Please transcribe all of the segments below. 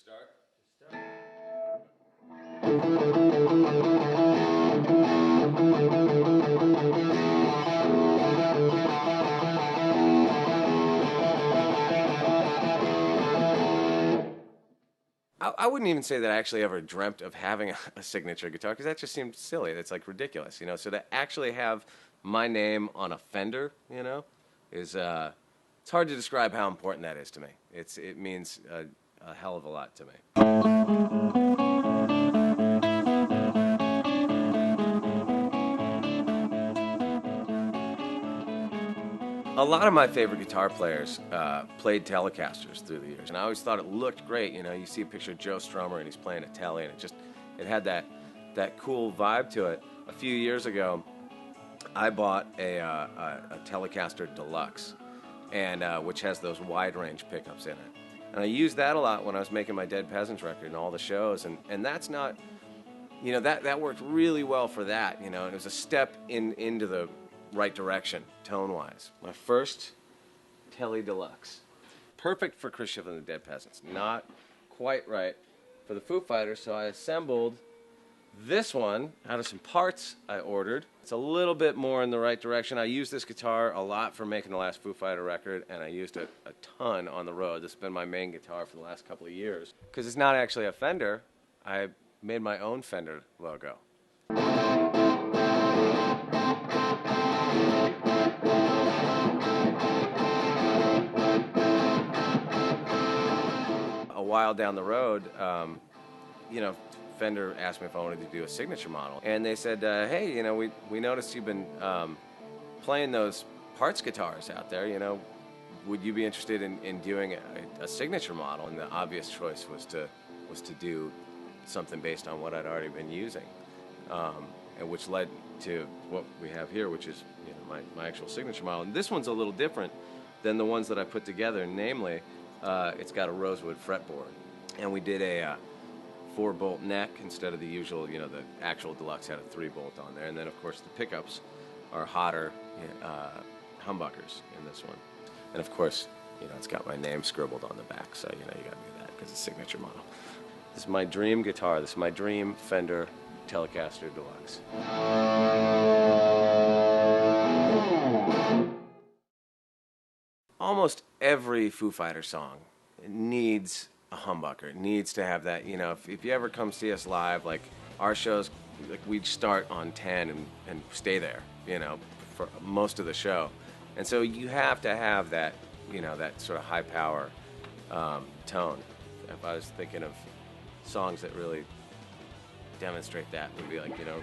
start? I wouldn't even say that I actually ever dreamt of having a signature guitar, because that just seemed silly. It's like ridiculous, you know. So to actually have my name on a Fender, you know, is it's hard to describe how important that is to me. It means a hell of a lot to me. A lot of my favorite guitar players played Telecasters through the years, and I always thought it looked great. You know, you see a picture of Joe Strummer and he's playing a Tele, and it had that cool vibe to it. A few years ago, I bought a Telecaster Deluxe, and which has those wide range pickups in it, and I used that a lot when I was making my Dead Peasants record and all the shows, and that's not, you know, that worked really well for that, you know, and it was a step into the right direction, tone-wise. My first Tele Deluxe. Perfect for Chris Shiflett and the Dead Peasants. Not quite right for the Foo Fighters, so I assembled this one out of some parts I ordered. It's a little bit more in the right direction. I used this guitar a lot for making the last Foo Fighter record, and I used it a ton on the road. This has been my main guitar for the last couple of years. Because it's not actually a Fender, I made my own Fender logo. A while down the road, you know, Fender asked me if I wanted to do a signature model, and they said, hey, you know, we noticed you've been playing those parts guitars out there, you know, would you be interested in doing a signature model? And the obvious choice was to do something based on what I'd already been using, and which led to what we have here, which is, you know, my actual signature model. And this one's a little different than the ones that I put together, namely, it's got a rosewood fretboard, and we did a 4-bolt neck instead of the usual, you know, the actual Deluxe had a 3-bolt on there, and then of course the pickups are hotter humbuckers in this one, and of course, you know, it's got my name scribbled on the back, so you know you got to do that because it's a signature model. This is my dream guitar. This is my dream Fender Telecaster Deluxe. Almost every Foo Fighter song needs a humbucker. It needs to have that, you know, if you ever come see us live, like our shows, like we'd start on 10 and stay there, you know, for most of the show. And so you have to have that, you know, that sort of high power tone. If I was thinking of songs that really demonstrate that, would be like, you know,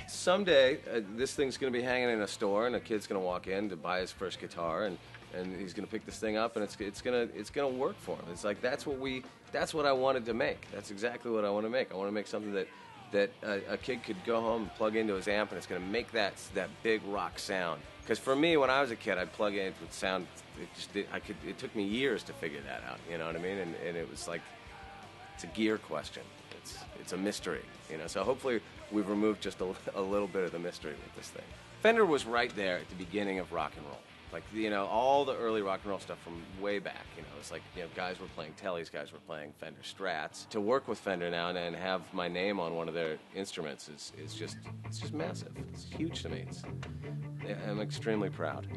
someday this thing's going to be hanging in a store, and a kid's going to walk in to buy his first guitar, and he's going to pick this thing up, and it's going to work for him. It's like that's what I wanted to make. That's exactly what I want to make. I want to make something that a kid could go home and plug into his amp, and it's going to make that big rock sound. Because for me, when I was a kid, I'd plug in, it would sound. It took me years to figure that out. You know what I mean? And it was like, it's a gear question. It's a mystery, you know. So hopefully we've removed just a little bit of the mystery with this thing. Fender was right there at the beginning of rock and roll. Like, you know, all the early rock and roll stuff from way back, you know, it's like, you know, guys were playing Teles, guys were playing Fender Strats. To work with Fender now and have my name on one of their instruments is just massive. It's huge to me. I'm extremely proud.